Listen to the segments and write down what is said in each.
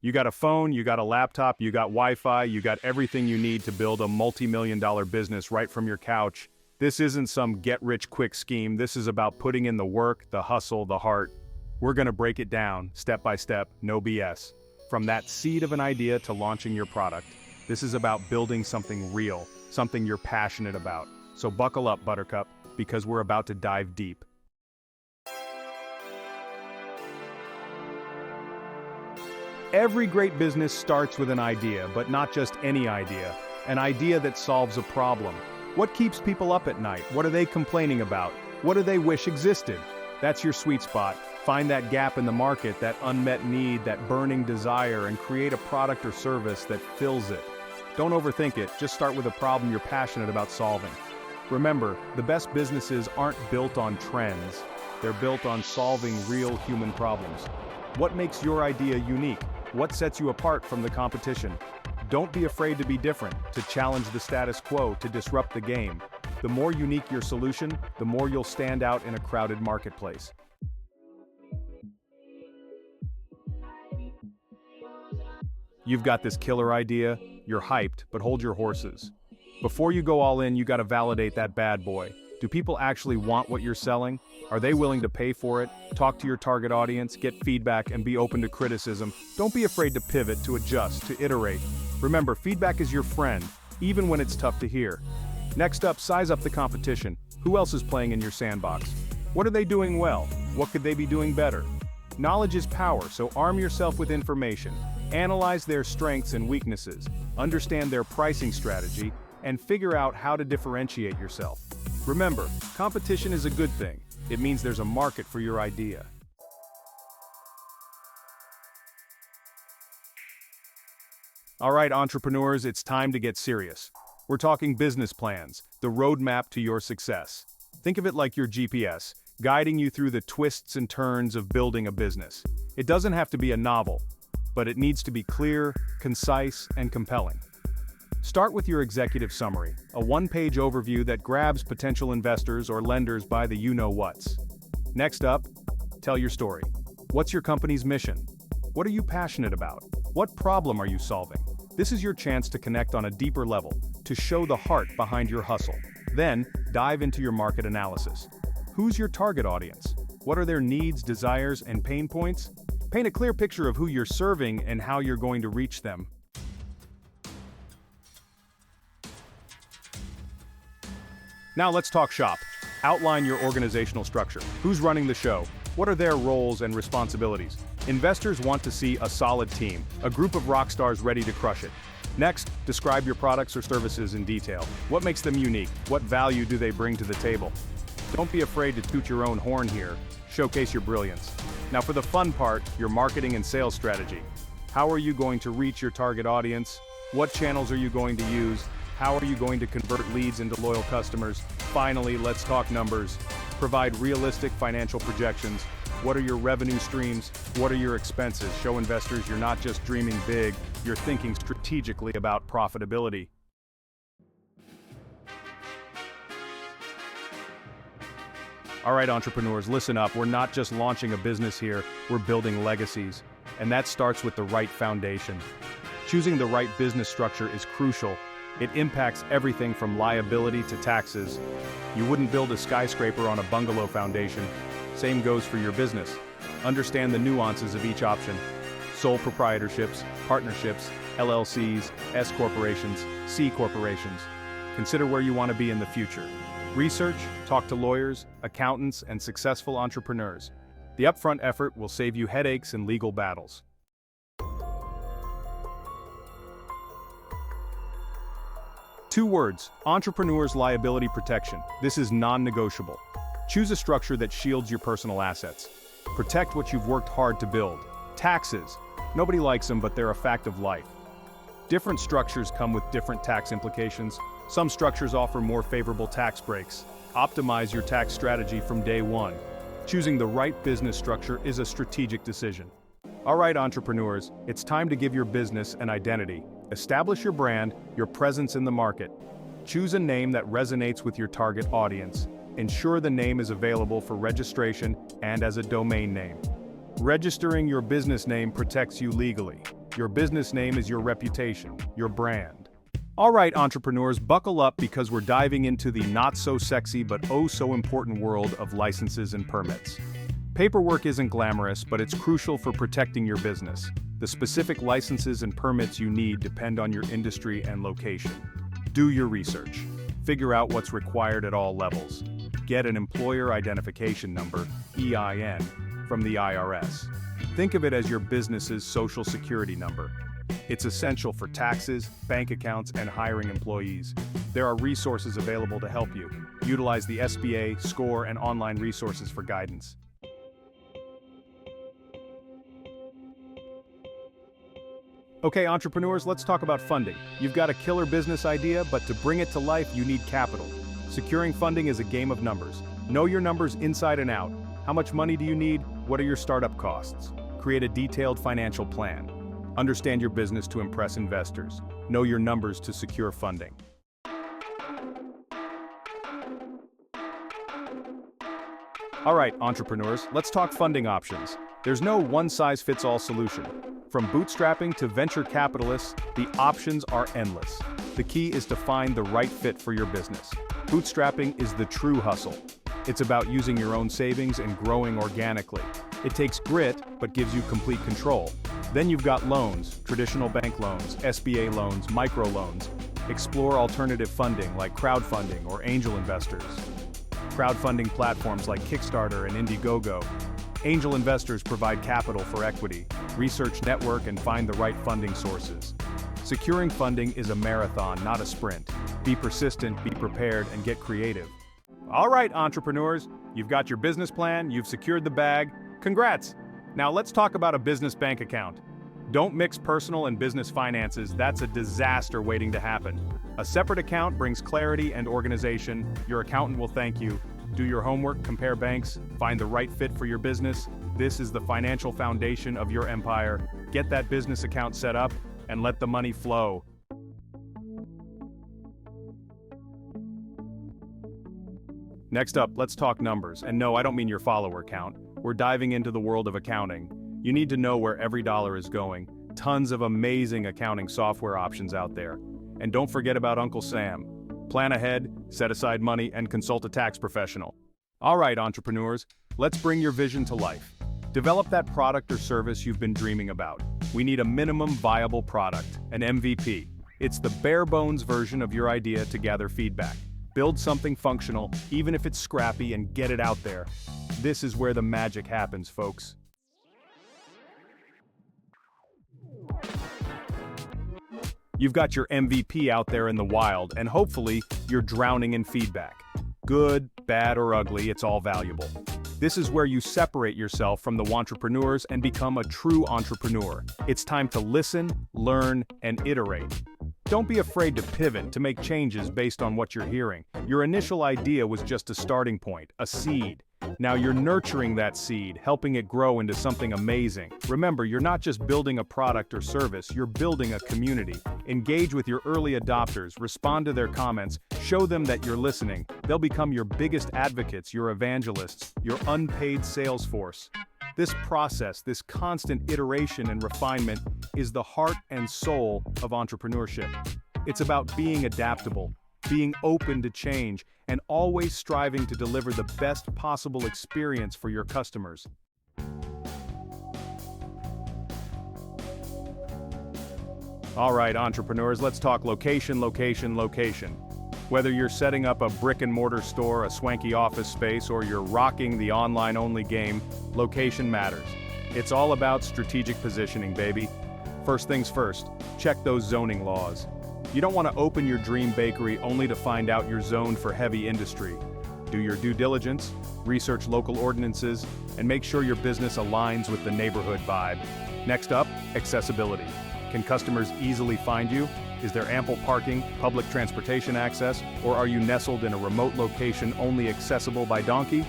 You got a phone, you got a laptop, you got Wi-Fi, you got everything you need to build a multi-million-dollar business right from your couch. This isn't some get-rich-quick scheme. This is about putting in the work, the hustle, the heart. We're gonna break it down, step by step, no BS. From that seed of an idea to launching your product, this is about building something real, something you're passionate about. So buckle up, Buttercup, because we're about to dive deep. Every great business starts with an idea, but not just any idea. An idea that solves a problem. What keeps people up at night? What are they complaining about? What do they wish existed? That's your sweet spot. Find that gap in the market, that unmet need, that burning desire, and create a product or service that fills it. Don't overthink it, just start with a problem you're passionate about solving. Remember, the best businesses aren't built on trends. They're built on solving real human problems. What makes your idea unique? What sets you apart from the competition? Don't be afraid to be different, to challenge the status quo, to disrupt the game. The more unique your solution, the more you'll stand out in a crowded marketplace. You've got this killer idea, you're hyped, but hold your horses. Before you go all in, you gotta validate that bad boy. Do people actually want what you're selling? Are they willing to pay for it? Talk to your target audience, get feedback, and be open to criticism. Don't be afraid to pivot, to adjust, to iterate. Remember, feedback is your friend, even when it's tough to hear. Next up, size up the competition. Who else is playing in your sandbox? What are they doing well? What could they be doing better? Knowledge is power, so arm yourself with information. Analyze their strengths and weaknesses, understand their pricing strategy, and figure out how to differentiate yourself. Remember, competition is a good thing. It means there's a market for your idea. All right, entrepreneurs, it's time to get serious. We're talking business plans, the roadmap to your success. Think of it like your GPS, guiding you through the twists and turns of building a business. It doesn't have to be a novel, but it needs to be clear, concise, and compelling. Start with your executive summary, a one-page overview that grabs potential investors or lenders by the you-know-whats. Next up, tell your story. What's your company's mission? What are you passionate about? What problem are you solving? This is your chance to connect on a deeper level, to show the heart behind your hustle. Then, dive into your market analysis. Who's your target audience? What are their needs, desires, and pain points? Paint a clear picture of who you're serving and how you're going to reach them. Now let's talk shop. Outline your organizational structure. Who's running the show? What are their roles and responsibilities? Investors want to see a solid team, a group of rock stars ready to crush it. Next, describe your products or services in detail. What makes them unique? What value do they bring to the table? Don't be afraid to toot your own horn here. Showcase your brilliance. Now for the fun part, your marketing and sales strategy. How are you going to reach your target audience? What channels are you going to use? How are you going to convert leads into loyal customers? Finally, let's talk numbers. Provide realistic financial projections. What are your revenue streams? What are your expenses? Show investors you're not just dreaming big, you're thinking strategically about profitability. All right, entrepreneurs, listen up. We're not just launching a business here, we're building legacies. And that starts with the right foundation. Choosing the right business structure is crucial. It impacts everything from liability to taxes. You wouldn't build a skyscraper on a bungalow foundation. Same goes for your business. Understand the nuances of each option. Sole proprietorships, partnerships, LLCs, S corporations, C corporations. Consider where you want to be in the future. Research, talk to lawyers, accountants, and successful entrepreneurs. The upfront effort will save you headaches and legal battles. Two words: entrepreneur's liability protection. This is non-negotiable. Choose a structure that shields your personal assets. Protect what you've worked hard to build. Taxes. Nobody likes them, but they're a fact of life. Different structures come with different tax implications. Some structures offer more favorable tax breaks. Optimize your tax strategy from day one. Choosing the right business structure is a strategic decision. All right, entrepreneurs, it's time to give your business an identity. Establish your brand, your presence in the market. Choose a name that resonates with your target audience. Ensure the name is available for registration and as a domain name. Registering your business name protects you legally. Your business name is your reputation, your brand. All right, entrepreneurs, buckle up because we're diving into the not-so-sexy but oh-so-important world of licenses and permits. Paperwork isn't glamorous, but it's crucial for protecting your business. The specific licenses and permits you need depend on your industry and location. Do your research. Figure out what's required at all levels. Get an Employer Identification Number, EIN, from the IRS. Think of it as your business's social security number. It's essential for taxes, bank accounts, and hiring employees. There are resources available to help you. Utilize the SBA, SCORE, and online resources for guidance. Okay, entrepreneurs, let's talk about funding. You've got a killer business idea, but to bring it to life, you need capital. Securing funding is a game of numbers. Know your numbers inside and out. How much money do you need? What are your startup costs? Create a detailed financial plan. Understand your business to impress investors. Know your numbers to secure funding. All right, entrepreneurs, let's talk funding options. There's no one-size-fits-all solution. From bootstrapping to venture capitalists, the options are endless. The key is to find the right fit for your business. Bootstrapping is the true hustle. It's about using your own savings and growing organically. It takes grit, but gives you complete control. Then you've got loans, traditional bank loans, SBA loans, microloans. Explore alternative funding like crowdfunding or angel investors. Crowdfunding platforms like Kickstarter and Indiegogo. Angel investors provide capital for equity. Research network and find the right funding sources. Securing funding is a marathon, not a sprint. Be persistent, be prepared, and get creative. All right, entrepreneurs, you've got your business plan, you've secured the bag. Congrats! Now let's talk about a business bank account. Don't mix personal and business finances, that's a disaster waiting to happen. A separate account brings clarity and organization. Your accountant will thank you. Do your homework, compare banks, find the right fit for your business. This is the financial foundation of your empire. Get that business account set up and let the money flow. Next up, let's talk numbers. And no, I don't mean your follower count. We're diving into the world of accounting. You need to know where every dollar is going. Tons of amazing accounting software options out there. And don't forget about Uncle Sam. Plan ahead, set aside money, and consult a tax professional. All right, entrepreneurs, let's bring your vision to life. Develop that product or service you've been dreaming about. We need a minimum viable product, an MVP. It's the bare bones version of your idea to gather feedback. Build something functional, even if it's scrappy, and get it out there. This is where the magic happens, folks. You've got your MVP out there in the wild, and hopefully, you're drowning in feedback. Good, bad, or ugly, it's all valuable. This is where you separate yourself from the wantrepreneurs and become a true entrepreneur. It's time to listen, learn, and iterate. Don't be afraid to pivot, to make changes based on what you're hearing. Your initial idea was just a starting point, a seed. Now you're nurturing that seed, helping it grow into something amazing. Remember, you're not just building a product or service, you're building a community. Engage with your early adopters, respond to their comments, show them that you're listening. They'll become your biggest advocates, your evangelists, your unpaid sales force. This process, this constant iteration and refinement, is the heart and soul of entrepreneurship. It's about being adaptable, being open to change, and always striving to deliver the best possible experience for your customers. All right, entrepreneurs, let's talk location, location, location. Whether you're setting up a brick-and-mortar store, a swanky office space, or you're rocking the online-only game, location matters. It's all about strategic positioning, baby. First things first, check those zoning laws. You don't want to open your dream bakery only to find out you're zoned for heavy industry. Do your due diligence, research local ordinances, and make sure your business aligns with the neighborhood vibe. Next up, accessibility. Can customers easily find you? Is there ample parking, public transportation access, or are you nestled in a remote location only accessible by donkey?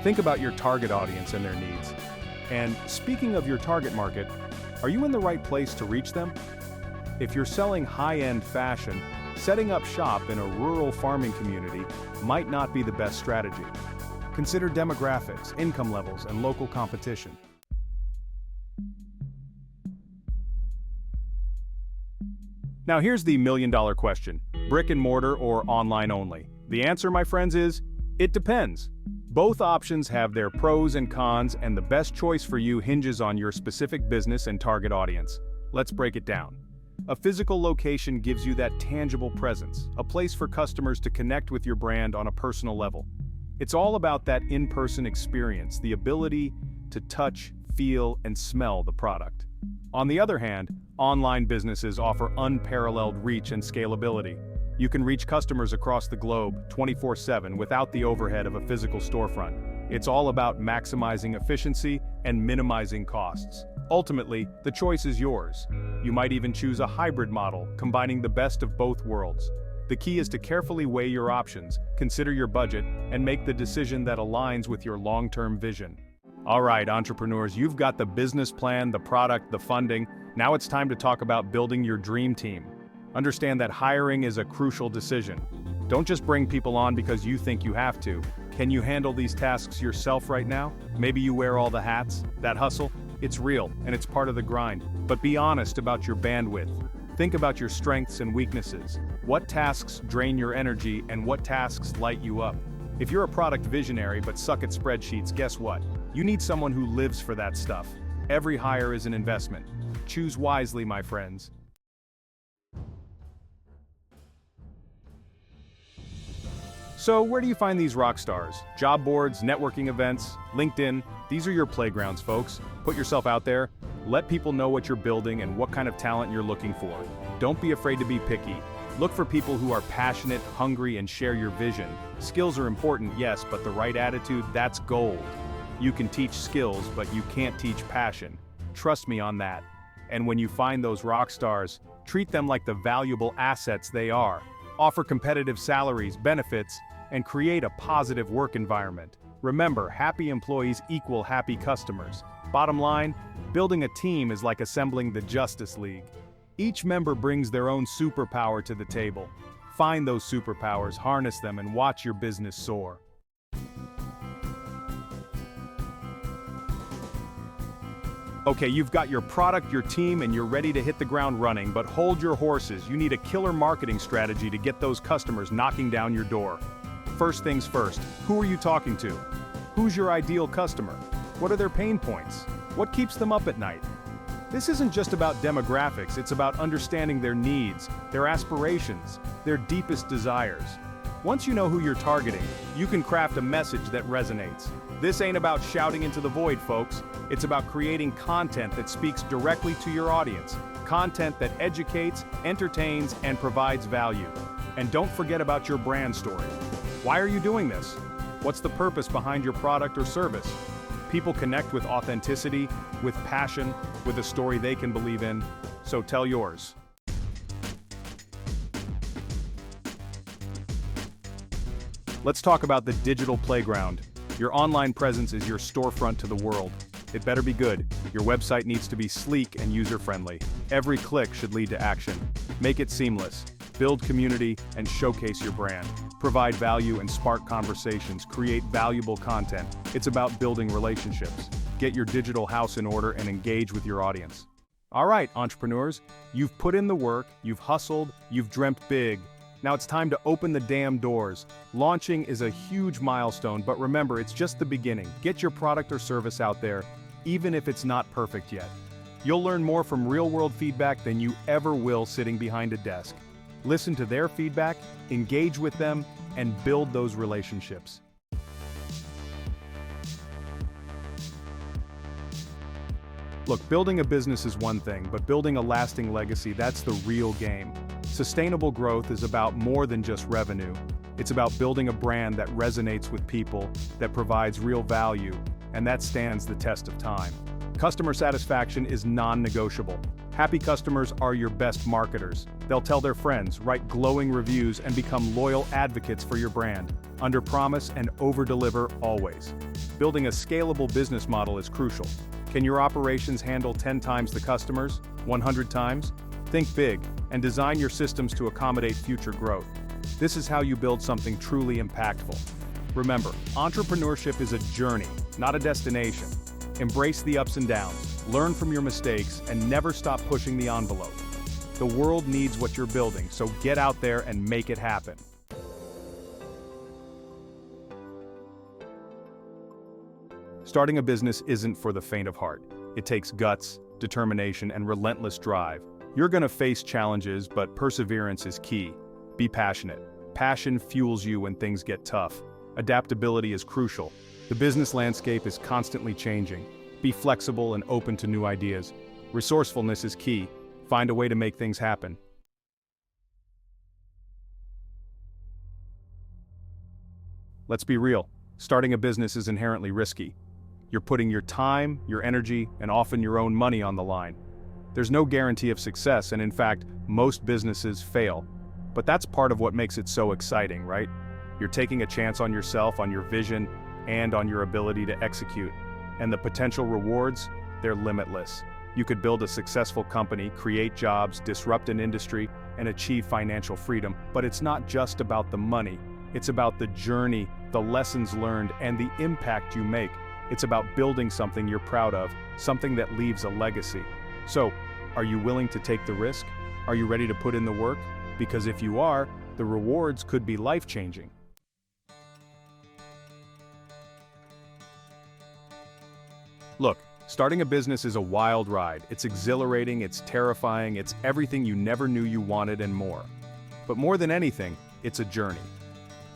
Think about your target audience and their needs. And speaking of your target market, are you in the right place to reach them? If you're selling high-end fashion, setting up shop in a rural farming community might not be the best strategy. Consider demographics, income levels, and local competition. Now here's the million-dollar question: brick and mortar or online only? The answer, my friends, is it depends. Both options have their pros and cons, and the best choice for you hinges on your specific business and target audience. Let's break it down. A physical location gives you that tangible presence, a place for customers to connect with your brand on a personal level. It's all about that in-person experience, the ability to touch, feel, and smell the product. On the other hand, online businesses offer unparalleled reach and scalability. You can reach customers across the globe 24/7 without the overhead of a physical storefront. It's all about maximizing efficiency and minimizing costs. Ultimately, the choice is yours. You might even choose a hybrid model, combining the best of both worlds. The key is to carefully weigh your options, consider your budget, and make the decision that aligns with your long-term vision. All right, entrepreneurs, you've got the business plan, the product, the funding. Now it's time to talk about building your dream team. Understand that hiring is a crucial decision. Don't just bring people on because you think you have to. Can you handle these tasks yourself right now? Maybe you wear all the hats. That hustle? It's real, and it's part of the grind. But be honest about your bandwidth. Think about your strengths and weaknesses. What tasks drain your energy and what tasks light you up? If you're a product visionary but suck at spreadsheets, guess what? You need someone who lives for that stuff. Every hire is an investment. Choose wisely, my friends. So where do you find these rock stars? Job boards, networking events, LinkedIn. These are your playgrounds, folks. Put yourself out there. Let people know what you're building and what kind of talent you're looking for. Don't be afraid to be picky. Look for people who are passionate, hungry, and share your vision. Skills are important, yes, but the right attitude, that's gold. You can teach skills, but you can't teach passion. Trust me on that. And when you find those rock stars, treat them like the valuable assets they are. Offer competitive salaries, benefits, and create a positive work environment. Remember, happy employees equal happy customers. Bottom line, building a team is like assembling the Justice League. Each member brings their own superpower to the table. Find those superpowers, harness them, and watch your business soar. Okay, you've got your product, your team, and you're ready to hit the ground running, but hold your horses. You need a killer marketing strategy to get those customers knocking down your door. First things first, who are you talking to? Who's your ideal customer? What are their pain points? What keeps them up at night? This isn't just about demographics, it's about understanding their needs, their aspirations, their deepest desires. Once you know who you're targeting, you can craft a message that resonates. This ain't about shouting into the void, folks. It's about creating content that speaks directly to your audience. Content that educates, entertains, and provides value. And don't forget about your brand story. Why are you doing this? What's the purpose behind your product or service? People connect with authenticity, with passion, with a story they can believe in. So tell yours. Let's talk about the digital playground. Your online presence is your storefront to the world. It better be good. Your website needs to be sleek and user-friendly. Every click should lead to action. Make it seamless. Build community and showcase your brand. Provide value and spark conversations. Create valuable content. It's about building relationships. Get your digital house in order and engage with your audience. All right, entrepreneurs, you've put in the work, you've hustled, you've dreamt big. Now it's time to open the damn doors. Launching is a huge milestone, but remember, it's just the beginning. Get your product or service out there, even if it's not perfect yet. You'll learn more from real-world feedback than you ever will sitting behind a desk. Listen to their feedback, engage with them, and build those relationships. Look, building a business is one thing, but building a lasting legacy, that's the real game. Sustainable growth is about more than just revenue. It's about building a brand that resonates with people, that provides real value, and that stands the test of time. Customer satisfaction is non-negotiable. Happy customers are your best marketers. They'll tell their friends, write glowing reviews, and become loyal advocates for your brand. Under-promise and over-deliver always. Building a scalable business model is crucial. Can your operations handle 10 times the customers? 100 times? Think big, and design your systems to accommodate future growth. This is how you build something truly impactful. Remember, entrepreneurship is a journey, not a destination. Embrace the ups and downs, learn from your mistakes, and never stop pushing the envelope. The world needs what you're building, so get out there and make it happen. Starting a business isn't for the faint of heart. It takes guts, determination, and relentless drive. You're gonna face challenges, but perseverance is key. Be passionate. Passion fuels you when things get tough. Adaptability is crucial. The business landscape is constantly changing. Be flexible and open to new ideas. Resourcefulness is key. Find a way to make things happen. Let's be real. Starting a business is inherently risky. You're putting your time, your energy, and often your own money on the line. There's no guarantee of success, and in fact, most businesses fail. But that's part of what makes it so exciting, right? You're taking a chance on yourself, on your vision, and on your ability to execute. And the potential rewards, they're limitless. You could build a successful company, create jobs, disrupt an industry, and achieve financial freedom. But it's not just about the money. It's about the journey, the lessons learned, and the impact you make. It's about building something you're proud of, something that leaves a legacy. So, are you willing to take the risk? Are you ready to put in the work? Because if you are, the rewards could be life-changing. Look, starting a business is a wild ride. It's exhilarating, it's terrifying, it's everything you never knew you wanted and more. But more than anything, it's a journey.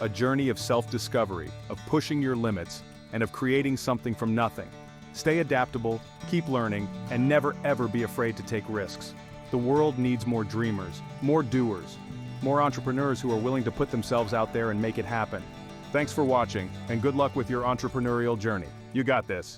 A journey of self-discovery, of pushing your limits, and of creating something from nothing. Stay adaptable, keep learning, and never ever be afraid to take risks. The world needs more dreamers, more doers, more entrepreneurs who are willing to put themselves out there and make it happen. Thanks for watching, and good luck with your entrepreneurial journey. You got this.